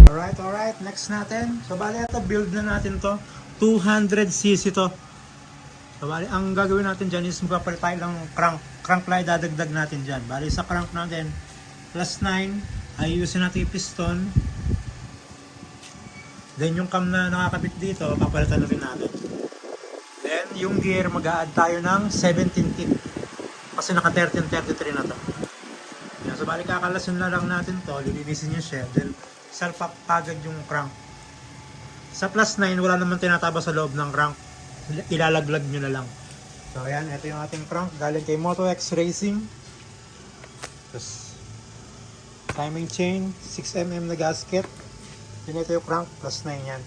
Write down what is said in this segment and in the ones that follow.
Alright. Next natin. So, bali ito, build na natin to. 200cc to. So, bali, ang gagawin natin dyan is magpapalit tayo ng crank. Crank ply dadagdag natin dyan. Bali, sa crank natin, +9, ayusin natin yung piston. Then, yung cam na nakakabit dito, papalitan na rin natin. Then, yung gear, mag-a-add tayo ng 17 teeth. Kasi naka 1333 na to. Yan, so, bali, kakalasin na lang natin to. Lilinisin yung shell. Then, salpak agad yung crank. Sa +9, wala naman tinataba sa loob ng crank. Ilalaglag nyo na lang. So ayan, ito yung ating crank galing kay Moto-X Racing. Tapos timing chain, 6mm na gasket. Then ito yung crank, +9 yan.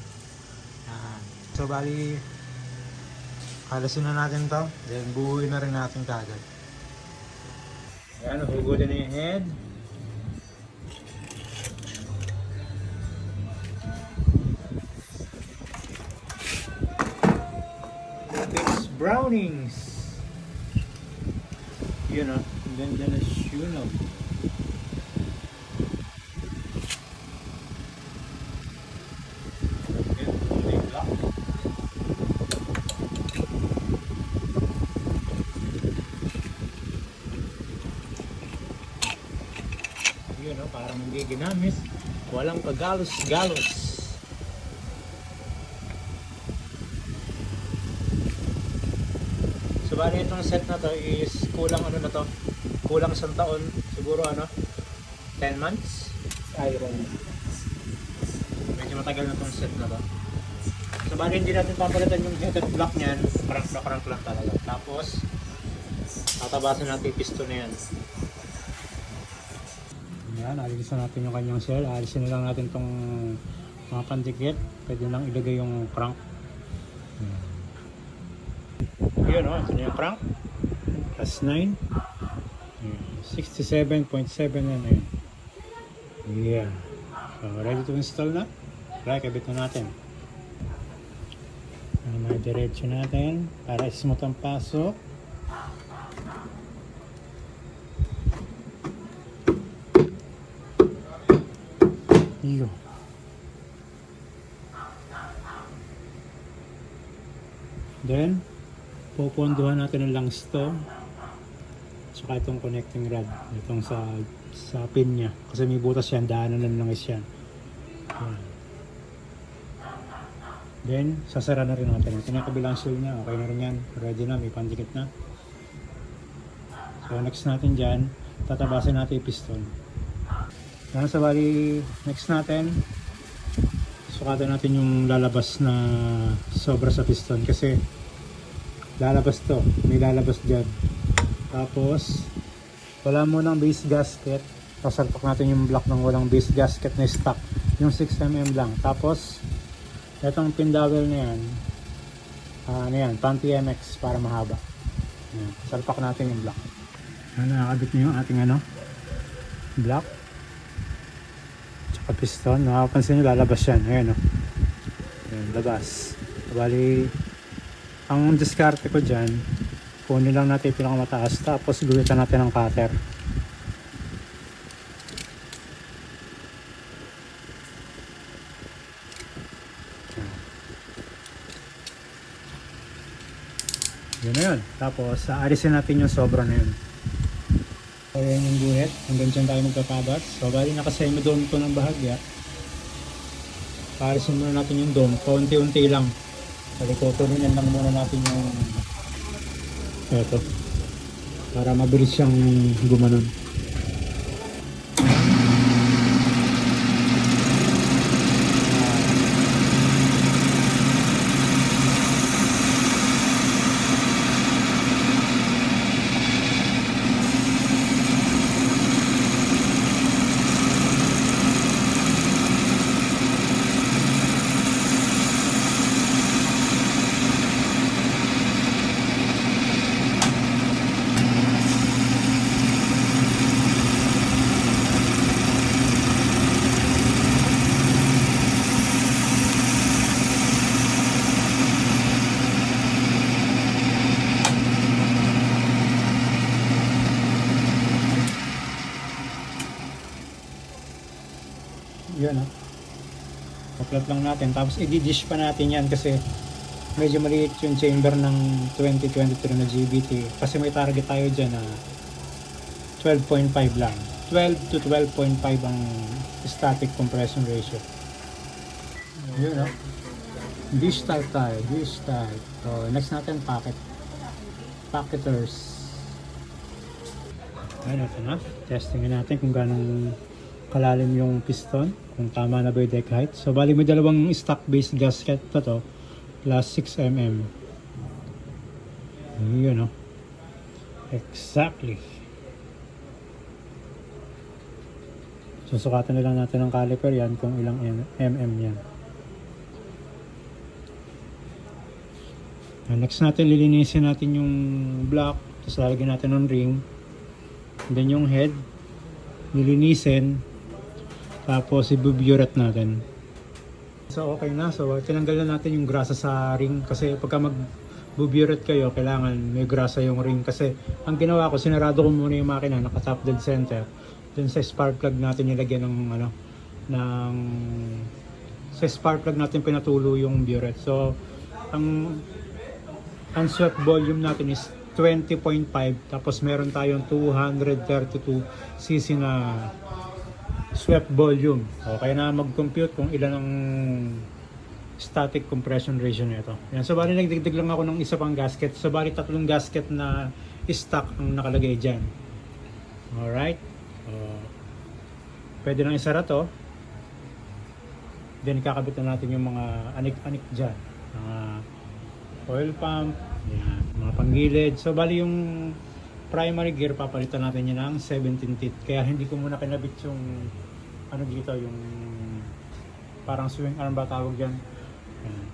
So bali, halasin na natin to. Then buuin na rin natin kagad. Ayan, hugulin na yung head. Brownings. Yun o. Ganda na sunog. Yun o. Parang hindi ginamis. Walang kagalos-galos. So bali itong set na to is kulang ano na to, kulang 1 taon, siguro 10 months. Iron. Medyo matagal na itong set na to. So bali hindi natin papalitan yung headed block niyan, crank lang talaga. Tapos tatabasan natin yung piston na yan. Yan, alisin natin yung kanyang shell, alisin na lang natin itong mga pandikit, pwede lang ilagay yung crank. Yun o, ito na yung crank. +9. 67.7 na yun. Yeah. So, ready to install na? Try, kabit na natin. May diretso natin para smooth ang pasok. Yun. Then, pupunduhan natin ng langs to, saka itong connecting rod itong sa pin nya kasi may butas yan, daanan ng langis yan. Then sasara na rin natin ito na kabilang seal nya, okay na rin yan, ready na, may pandikit na. So next natin dyan, tatabasin natin yung piston. Yan, sa bali next natin, sukatan natin yung lalabas na sobra sa piston kasi lalabas to, may lalabas dyan. Tapos wala mo ng base gasket, sasalpak natin yung block ng walang base gasket na stock, yung 6mm lang. Tapos itong pin dowel na yan, ano yan, PanTMX para mahaba. Yan, salpak natin yung block. Nakakabit na yung ating block tsaka piston. Nakapansin nyo, lalabas yan. Ayan o, ayan, labas. Bali, ang diskarte ko dyan, kunin lang natin yung pinakamataas, tapos guhitan natin ng cutter. Yun na yun. Tapos, aalisin natin yung sobra na yun. Ayan yung guhit. Hanggang dyan tayo magkakabat. So, bali nakasemi-dome to ng bahagya. Aalisin muna natin yung dome. Paunti-unti lang. Tuturunan lang muna natin yung eto para mabilis siyang gumanon. Yan Upload lang natin. Tapos i-dish pa natin yan kasi medyo maliit yung chamber ng 2023 na GBT. Kasi may target tayo dyan na 12.5 lang. 12 to 12.5 ang static compression ratio. Yun, no? Dish type tayo. Dish type. So, next natin, packeters. Ayun, ito na. Testingin natin kung ganong kalalim yung piston. Kung tama na ba yung deck height. So, bali may dalawang stock-based gasket na to. Plus 6mm. Yun, no? Exactly. Susukatan na lang natin ng caliper yan kung ilang mm yan. Next natin, lilinisin natin yung block. Tapos lalagyan natin ng ring. And then yung head, lilinisin. Tapos ibuburet natin. So okay na. So tinanggal na natin yung grasa sa ring. Kasi pagka mag-buburet kayo, kailangan may grasa yung ring. Kasi ang ginawa ko, sinarado ko muna yung makina, naka-top dead center. Then sa spark plug natin nilagyan ng sa spark plug natin pinatulo yung buret. So ang swept volume natin is 20.5, tapos meron tayong 232cc na swept volume. Okay na mag-compute kung ilan ang static compression ratio nito. Yan, so bali nagdagdag lang ako ng isa pang gasket. So bali 3 gasket na stock ang nakalagay dyan. Alright. Pwede nang isara to. Then kakabit na natin yung mga anik-anik dyan. Oil pump, yan, mga panggilid. So bali yung primary gear, papalitan natin yan ng 17 teeth. Kaya hindi ko muna kinabit yung ano dito, yung parang swing arm ba tawag dyan. Yan.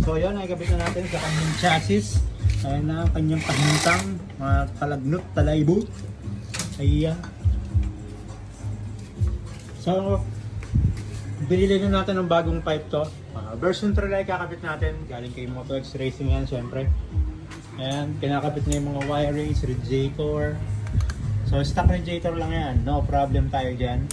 So yun, nakikabit na natin sa kanyang chassis. Ayan na, kanyang kahintang, mga kalagnot, talaybot. Ayan. So, binili na natin ng bagong pipe to. Version 3 lang kakabit natin. Galing kay Moto-X Racing yan, syempre. Ayan, kinakabit na yung mga wirings, radiator. So, stock radiator lang yan. No problem tayo dyan.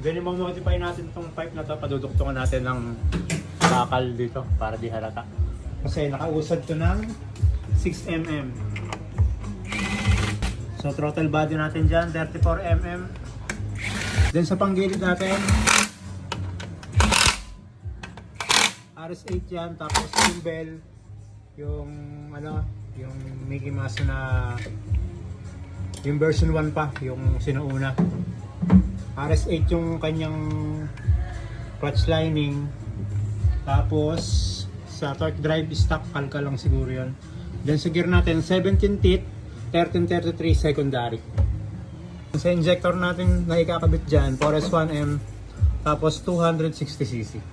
Ganyan mag-modify natin itong pipe na to, paduduktungan natin ng bakal dito para di halata. Kasi nakausad to ng 6mm. So throttle body natin dyan, 34mm. Then sa panggilid natin, RS8 yan, tapos yung bell, yung yung Mickey Mouse na yung version 1 pa, yung sinauna. RS8 yung kanyang clutch lining. Tapos sa torque drive stock kalka lang siguro yun. Then sa gear natin 17 teeth, 1333 secondary. Sa injector natin na ikakabit dyan, 4S1M, tapos 260cc.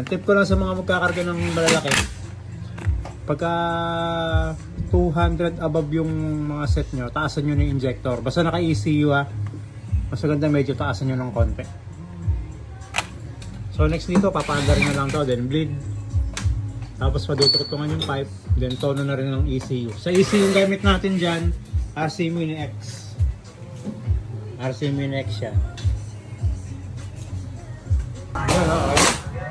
Tip ko lang sa mga magkakarga ng malalaki, pagka 200 above yung mga set nyo, taasan nyo na yung injector. Basta naka ECU ha. Mas maganda medyo taasan nyo ng konti. So next dito, papaandar na lang to, then bleed. Tapos padututungan yung pipe, then tono na rin ng ECU. Sa ECU yung gamit natin dyan, RC Mini X. RC Mini X siya. Ayun, okay.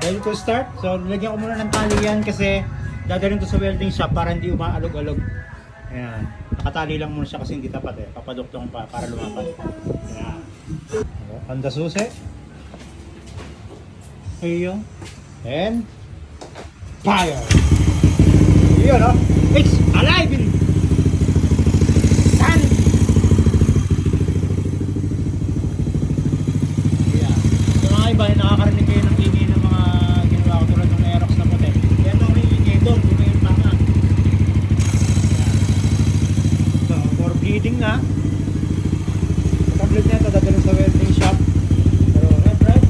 Ready to start? So nilagyan ko muna ng tali yan kasi dadalhin to sa welding shop para hindi umaalog-alog. Ayan. Nakatali lang muna siya kasi hindi tapat eh. Papaduktong pa para lumapat. Ayan. Panda susi. Ayun. And fire! Yun, no? It's alive in sun! Yeah. So mga iba, nakakarinig kayo ng ingay ng mga ginawa ko tulad ng Aerox na puti. Kaya ito may ingay doon, kung may tama. So, for bleeding na. Pagka-bleed na ito, dadalhin sa welding shop. Pero, right?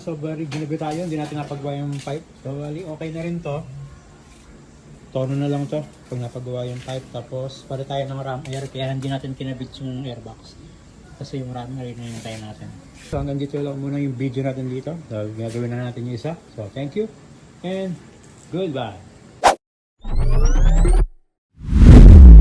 So, bali, ginabi tayo. Hindi natin napagawa yung pipe. So, bali, okay na rin to. Tono na lang to pag napagawa yung pipe. Tapos, pala tayo ng ram air. Kaya hindi natin kinabit yung airbox. Kasi yung ram air na yung tayo natin. So, hanggang dito lang muna yung video natin dito. So, gagawin na natin yung isa. So, thank you. And goodbye.